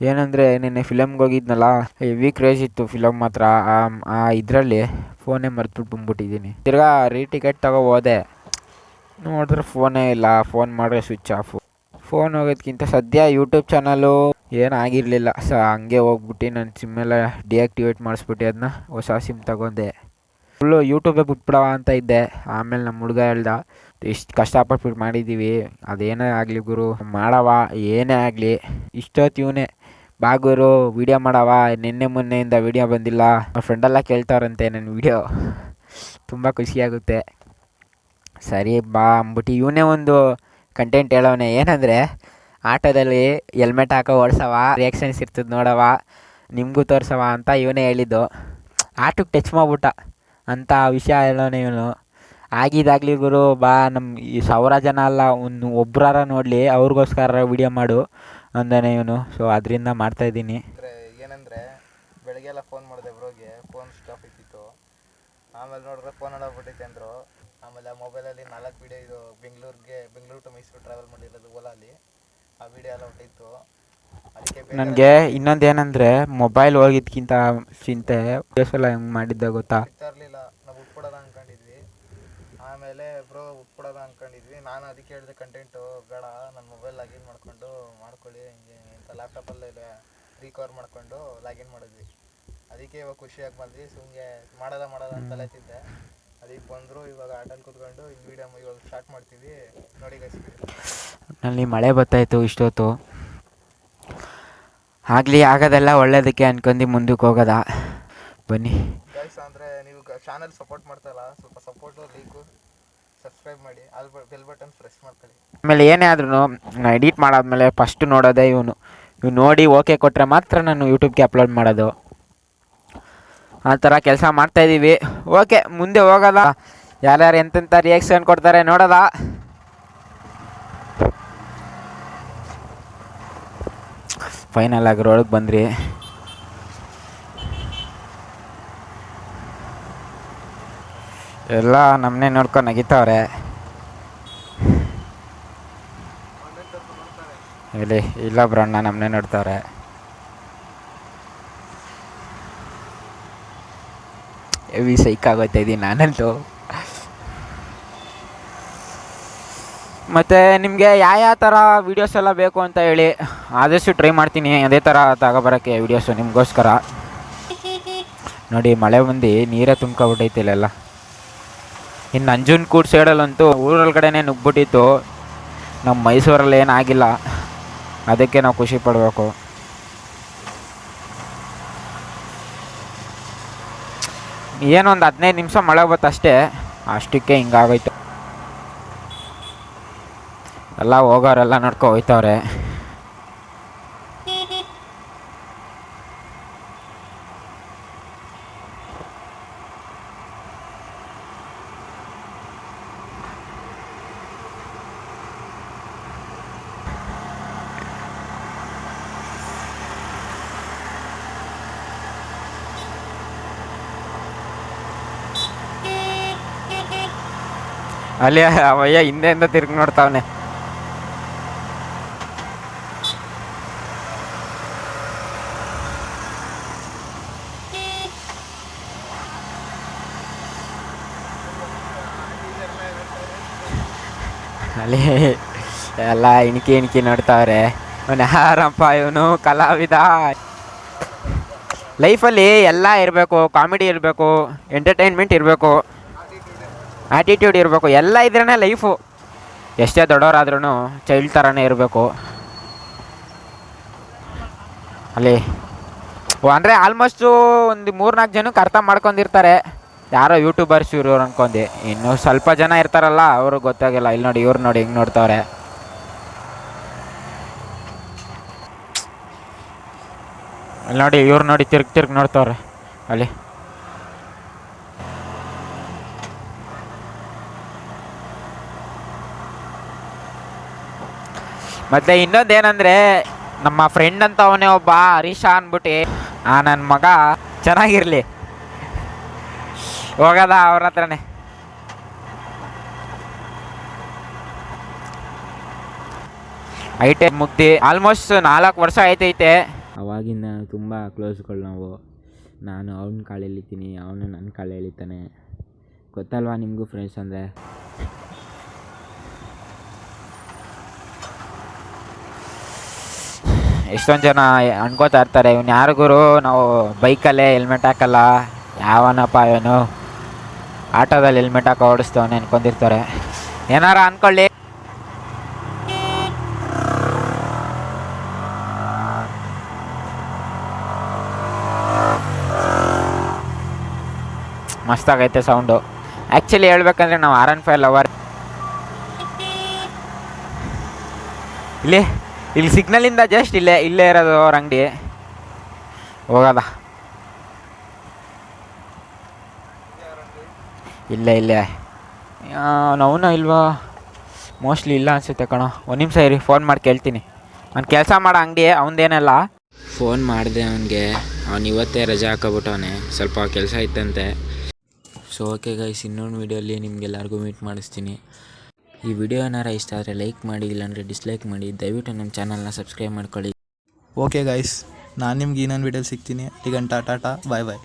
ಏನಂದರೆ ನಿನ್ನೆ ಫಿಲಮ್ಗೆ ಹೋಗಿದ್ನಲ್ಲ, heavy craze ಇತ್ತು ಫಿಲಮ್ ಮಾತ್ರ. ಇದರಲ್ಲಿ ಫೋನೇ ಮರ್ತ್ಬಿಟ್ಟು ಬಂದ್ಬಿಟ್ಟಿದ್ದೀನಿ. ತಿರ್ಗಾ ಟಿಕೆಟ್ ತಗೋ ಹೋದೆ, ನೋಡಿದ್ರೆ ಫೋನೇ ಇಲ್ಲ. ಫೋನ್ ಮಾಡಿದ್ರೆ ಸ್ವಿಚ್ ಆಫು. ಫೋನ್ ಹೋಗೋದ್ಕಿಂತ ಸದ್ಯ ಯೂಟ್ಯೂಬ್ ಚಾನಲು ಏನಾಗಿರಲಿಲ್ಲ. ಹಂಗೆ ಹೋಗ್ಬಿಟ್ಟು ನನ್ನ ಸಿಮ್ಮೆಲ್ಲ ಡಿಆಕ್ಟಿವೇಟ್ ಮಾಡಿಸ್ಬಿಟ್ಟು ಅದನ್ನ ಹೊಸ ಸಿಮ್ ತಗೊಂಡೆ. ಫುಲ್ಲು ಯೂಟ್ಯೂಬೇ ಬಿಟ್ಬಿಡವ ಅಂತ ಇದ್ದೆ. ಆಮೇಲೆ ನಮ್ಮ ಹುಡುಗ ಹೇಳ್ದ, ಇಷ್ಟು ಕಷ್ಟಪಟ್ಬಿಟ್ಟು ಮಾಡಿದ್ದೀವಿ, ಅದೇನೇ ಆಗಲಿ ಗುರು ಮಾಡವ, ಏನೇ ಆಗಲಿ ಇಷ್ಟೊತ್ತು ಇವನೇ ಬಾಗುರು ವೀಡಿಯೋ ಮಾಡವ, ನಿನ್ನೆ ಮೊನ್ನೆಯಿಂದ ವೀಡಿಯೋ ಬಂದಿಲ್ಲ. ನನ್ನ ಫ್ರೆಂಡೆಲ್ಲ ಕೇಳ್ತಾರಂತೆ ನನ್ನ ವೀಡಿಯೋ, ತುಂಬ ಖುಷಿಯಾಗುತ್ತೆ. ಸರಿ ಬಾ ಅಂದ್ಬಿಟ್ಟು ಇವನೇ ಒಂದು ಕಂಟೆಂಟ್ ಹೇಳೋನೆ. ಏನಂದರೆ, ಆಟೋದಲ್ಲಿ ಹೆಲ್ಮೆಟ್ ಹಾಕೋ ಓಡಿಸವ, ರಿಯಾಕ್ಷನ್ಸ್ ಇರ್ತದೆ ನೋಡವ, ನಿಮಗೂ ತೋರಿಸವ ಅಂತ ಇವನೇ ಹೇಳಿದ್ದು. ಆಟೋಕ್ಕೆ ಟಚ್ ಮಾಡ್ಬಿಟ್ಟ ಅಂತ ವಿಷಯ ಹೇಳೋನೆ ಇವನು. ಆಗಿದ್ದಾಗಲಿ ಗುರು ಬಾ, ನಮ್ಮ ಈ 1000 ಜನ ಅಲ್ಲ, ಒಬ್ಬರಾರ ನೋಡಲಿ, ಅವ್ರಿಗೋಸ್ಕರ ವೀಡಿಯೋ ಮಾಡು ಅಂದಾನೆ ಇವನು. ಸೊ ಅದರಿಂದ ಮಾಡ್ತಾಯಿದ್ದೀನಿ. ಏನಂದರೆ, ಬೆಳಗ್ಗೆ ಎಲ್ಲ ಫೋನ್ ಮಾಡಿದೆ ಬ್ರೋಗೆ, ಫೋನ್ ಸ್ವಿಚ್ ಆಫ್ ಇತ್ತಿತ್ತು. ಆಮೇಲೆ ನೋಡಿದ್ರೆ ಫೋನ್ ಹಾಳಾಗ್ಬಿಟ್ಟೈತೆ ಅಂದರು. ಆಮೇಲೆ ಆ ಮೊಬೈಲಲ್ಲಿ 4 ವೀಡಿಯೋ, ಇದು ಬೆಂಗಳೂರು ಟು ಮೈಸೂರು ಟ್ರಾವೆಲ್ ಮಾಡಿರೋದು ಓಲಾಲಿ, ಆ ವೀಡಿಯೋ ಎಲ್ಲ ಹೊಟ್ಟಿತ್ತು. ಅದಕ್ಕೆ ನನಗೆ ಇನ್ನೊಂದು ಏನಂದರೆ, ಮೊಬೈಲ್ ಹೋಗಿದ್ಕಿಂತ ಚಿಂತೆ ವಿಡಿಯೋಸ್ ಎಲ್ಲ ಹೆಂಗೆ ಮಾಡಿದ್ದೆ ಗೊತ್ತಾ? ಸಿಗ್ತಾ ಇರಲಿಲ್ಲ. ನಾವು ಉಟ್ಬಿಡೋದ ಅಂದ್ಕೊಂಡಿದ್ವಿ. ಆಮೇಲೆ ಬ್ರೋ ಉಟ್ಬಿಡೋದ ಅಂದ್ಕೊಂಡಿದ್ವಿ. ನಾನು ಅದಕ್ಕೆ ಹೇಳಿದೆ, ಕಂಟೆಂಟು ಬೇಡ, ನನ್ನ ಮೊಬೈಲ್ ಲಾಗಿನ್ ಮಾಡ್ಕೊಳ್ಳಿ ಹಿಂಗೆ ಅಂತ ಲ್ಯಾಪ್ಟಾಪಲ್ಲೇ ರೀಕವರ್ ಮಾಡಿಕೊಂಡು ಲಾಗಿನ್ ಮಾಡಿದ್ವಿ. ಅದಕ್ಕೆ ಇವಾಗ ಖುಷಿಯಾಗಿ ಬಂದ್ವಿ. ಸುಮ್ಮನೆ ಮಾಡೋದ ಅಂತ ತಲೆತಿದ್ದೆ. ಅದಕ್ಕೆ ಬಂದರು. ಇವಾಗ ಆಟಲ್ಲಿ ಕೂತ್ಕೊಂಡು ಈ ವಿಡಿಯೋ ಇವಾಗ ಸ್ಟಾರ್ಟ್ ಮಾಡ್ತೀವಿ, ನೋಡಿ ಗೈಸ್. ನಲ್ಲಿ ಮಳೆ ಬರ್ತಾಯಿತ್ತು ಇಷ್ಟೊತ್ತು. ಆಗಲಿ, ಆಗೋದೆಲ್ಲ ಒಳ್ಳೇದಕ್ಕೆ ಅನ್ಕೊಂಡು ಮುಂದಕ್ಕೆ ಹೋಗೋದ. ಬನ್ನಿ ಗೈಸ್. ಅಂದರೆ ನೀವು ಚಾನಲ್ ಸಪೋರ್ಟ್ ಮಾಡ್ತಾಯಿಲ್ಲ, ಸ್ವಲ್ಪ ಸಪೋರ್ಟು, ಲೈಕು, ಸಬ್ಸ್ಕ್ರೈಬ್ ಮಾಡಿ, ಬೆಲ್ ಬಟನ್ ಪ್ರೆಸ್ ಮಾಡ್ಕೊಳ್ಳಿ. ಆಮೇಲೆ ಏನೇ ಆದ್ರೂ ಎಡಿಟ್ ಮಾಡಾದ್ಮೇಲೆ ಫಸ್ಟ್ ನೋಡೋದೇ ಇವನು ನೋಡಿ ಓಕೆ ಕೊಟ್ಟರೆ ಮಾತ್ರ ನಾನು ಯೂಟ್ಯೂಬ್ಗೆ ಅಪ್ಲೋಡ್ ಮಾಡೋದು. ಆ ಥರ ಕೆಲಸ ಮಾಡ್ತಾಯಿದ್ದೀವಿ. ಓಕೆ, ಮುಂದೆ ಹೋಗೋದ. ಯಾರ್ಯಾರು ಎಂತೆಂಥ ರಿಯಾಕ್ಷನ್ ಕೊಡ್ತಾರೆ ನೋಡೋದ. ಫೈನಲ್ ಆಗಿ ರೋಡ್ಗೆ ಬಂದ್ರಿ. ಎಲ್ಲ ನಮ್ಮನ್ನೇ ನೋಡ್ಕೊಂಡು ನಗಿತಾವ್ರೆ. ಇಲ್ಲಿ ಇಲ್ಲ ಬ್ರಣ್ಣ, ನಮ್ಮನ್ನೇ ನೋಡ್ತಾವ್ರೆ. ಹೆವಿ ಸೈಕ್ ಆಗೋಯ್ತಾ ಇದ್ದೀನಿ ನಾನಂತೂ. ಮತ್ತು ನಿಮಗೆ ಯಾವ ಥರ ವೀಡಿಯೋಸ್ ಎಲ್ಲ ಬೇಕು ಅಂತ ಹೇಳಿ, ಆದಷ್ಟು ಟ್ರೈ ಮಾಡ್ತೀನಿ ಅದೇ ಥರ ತಗೊಬರೋಕ್ಕೆ ವೀಡಿಯೋಸು ನಿಮಗೋಸ್ಕರ. ನೋಡಿ, ಮಳೆ ಬಂದು ನೀರೇ ತುಂಬ್ಕೊಬಿಟ್ಟೈತೆ ಇಲ್ಲೆಲ್ಲ. ಇನ್ನು ನಂಜನಗೂಡು ಸೈಡಲ್ಲಂತೂ ಊರೊಳಗಡೆನೇ ನುಗ್ಬಿಟ್ಟಿತ್ತು. ನಮ್ಮ ಮೈಸೂರಲ್ಲಿ ಏನಾಗಿಲ್ಲ, ಅದಕ್ಕೆ ನಾವು ಖುಷಿ ಪಡಬೇಕು. ಏನೊಂದು 15 ನಿಮಿಷ ಮಳೆ ಬತ್ತಷ್ಟೇ, ಅಷ್ಟಕ್ಕೆ ಹಿಂಗಾಗೋಯ್ತು. ಎಲ್ಲ ಹೋಗೋರೆಲ್ಲ ನೋಡ್ಕೊ ಹೋಯ್ತವ್ರೆ. ಅಲ್ಲಿ ಅವಯ್ಯ ಹಿಂದೆಯಿಂದ ತಿರ್ಗಿ ನೋಡ್ತಾವನೆ. ಅಲ್ಲಿ ಎಲ್ಲ ಇಣಿಕಿ ನೋಡ್ತಾವ್ರೆ. ಅವನು ಯಾರಪ್ಪ ಇವನು, ಕಲಾವಿದ. ಲೈಫಲ್ಲಿ ಎಲ್ಲ ಇರಬೇಕು, ಕಾಮಿಡಿ ಇರಬೇಕು, ಎಂಟರ್ಟೈನ್ಮೆಂಟ್ ಇರಬೇಕು, ಆ್ಯಟಿಟ್ಯೂಡ್ ಇರಬೇಕು, ಎಲ್ಲ ಇದ್ರೇ ಲೈಫು. ಎಷ್ಟೇ ದೊಡ್ಡವರಾದ್ರೂ ಚೈಲ್ಡ್ ಥರನೇ ಇರಬೇಕು. ಅಲ್ಲಿ ಅಂದರೆ ಆಲ್ಮೋಸ್ಟು ಒಂದು 3-4 ಜನಕ್ಕೆ ಅರ್ಥ ಮಾಡ್ಕೊಂಡಿರ್ತಾರೆ, ಯಾರೋ ಯೂಟ್ಯೂಬರ್ಸ್ ಇವರು ಅನ್ಕೊಂಡು. ಇನ್ನು ಸ್ವಲ್ಪ ಜನ ಇರ್ತಾರಲ್ಲ, ಅವ್ರಿಗೆ ಗೊತ್ತಾಗಿಲ್ಲ. ಇಲ್ಲಿ ನೋಡಿ, ಇವ್ರು ನೋಡಿ ಹೆಂಗೆ ನೋಡ್ತಾವ್ರೆ. ಅಲ್ಲಿ ನೋಡಿ, ಇವ್ರು ನೋಡಿ ತಿರ್ಗಿ ನೋಡ್ತಾವ್ರೆ ಅಲ್ಲಿ. ಮತ್ತು ಇನ್ನೊಂದೇನೆಂದರೆ, ನಮ್ಮ ಫ್ರೆಂಡ್ ಅಂತ ಅವನೇ ಒಬ್ಬ ಹರೀಶ ಅಂದ್ಬಿಟ್ಟು, ನನ್ನ ಮಗ ಚೆನ್ನಾಗಿರಲಿ ಹೋಗೋದ ಅವ್ರ ಹತ್ರನೇ. ಐಟೆ ಮುಗ್ದು ಆಲ್ಮೋಸ್ಟ್ 4 ವರ್ಷ ಆಯ್ತೈತೆ. ಅವಾಗಿಂದ ತುಂಬ ಕ್ಲೋಸ್ಗಳು ನಾವು. ನಾನು ಅವನ ಕಾಳು ಎಳಿತೀನಿ, ಅವನು ನನ್ನ ಕಾಳು ಎಳಿತಾನೆ. ಗೊತ್ತಲ್ವಾ ನಿಮಗೂ ಫ್ರೆಂಡ್ಸ್ ಅಂದರೆ. ಎಷ್ಟೊಂದು ಜನ ಅನ್ಕೋತಾ ಇರ್ತಾರೆ, ಇವ್ನು ಯಾರಿಗೂ ನಾವು ಬೈಕಲ್ಲೇ ಹೆಲ್ಮೆಟ್ ಹಾಕಲ್ಲ, ಯಾವನಪ್ಪ ಇವನು ಆಟೋದಲ್ಲಿ ಹೆಲ್ಮೆಟ್ ಹಾಕೋ ಓಡಿಸ್ತವನೆ ಅನ್ಕೊಂಡಿರ್ತಾರೆ. ಏನಾರ ಅಂದ್ಕೊಳ್ಳಿ, ಮಸ್ತಾಗೈತೆ ಸೌಂಡು. ಆ್ಯಕ್ಚುಲಿ ಹೇಳ್ಬೇಕಂದ್ರೆ ನಾವು R15 ಲವರ್. ಇಲ್ಲಿ ಸಿಗ್ನಲಿಂದ ಜಸ್ಟ್ ಇಲ್ಲೇ ಇರೋದು ಅವ್ರ ಅಂಗಡಿ. ಹೋಗೋದ ಇಲ್ಲೇ ಅವನು ಇಲ್ವಾ? ಮೋಸ್ಟ್ಲಿ ಇಲ್ಲ ಅನಿಸುತ್ತೆ ಕಣೋ. ಒಂದು ನಿಮಿಷ ಇರಿ, ಫೋನ್ ಮಾಡಿ ಕೇಳ್ತೀನಿ. ಅವ್ನು ಕೆಲಸ ಮಾಡೋ ಅಂಗಡಿ ಅವನದೇನಲ್ಲ. ಫೋನ್ ಮಾಡಿದೆ ಅವನಿಗೆ, ಅವ್ನು ಇವತ್ತೇ ರಜೆ ಹಾಕೋಬಿಟ್ಟವನೆ, ಸ್ವಲ್ಪ ಕೆಲಸ ಇತ್ತಂತೆ. ಸೊ ಓಕೆ ಗೈಸ್, ಇನ್ನೊಂದು ವೀಡಿಯೋಲಿ ನಿಮಗೆಲ್ಲರಿಗೂ ಮೀಟ್ ಮಾಡಿಸ್ತೀನಿ. ಈ ವಿಡಿಯೋ ಏನಾರ ಇಷ್ಟ ಆದರೆ ಲೈಕ್ ಮಾಡಿ, ಇಲ್ಲಾಂದರೆ ಡಿಸ್ಲೈಕ್ ಮಾಡಿ. ದಯವಿಟ್ಟು ನಮ್ಮ ಚಾನಲ್ನ ಸಬ್ಸ್ಕ್ರೈಬ್ ಮಾಡ್ಕೊಳ್ಳಿ. ಓಕೆ ಗೈಸ್, ನಾನು ನಿಮ್ಗೆ ಇನ್ನೊಂದು ವೀಡಿಯೋಲಿ ಸಿಗ್ತೀನಿ. ಈಗ ಟಾಟಾ ಬಾಯ್ ಬಾಯ್.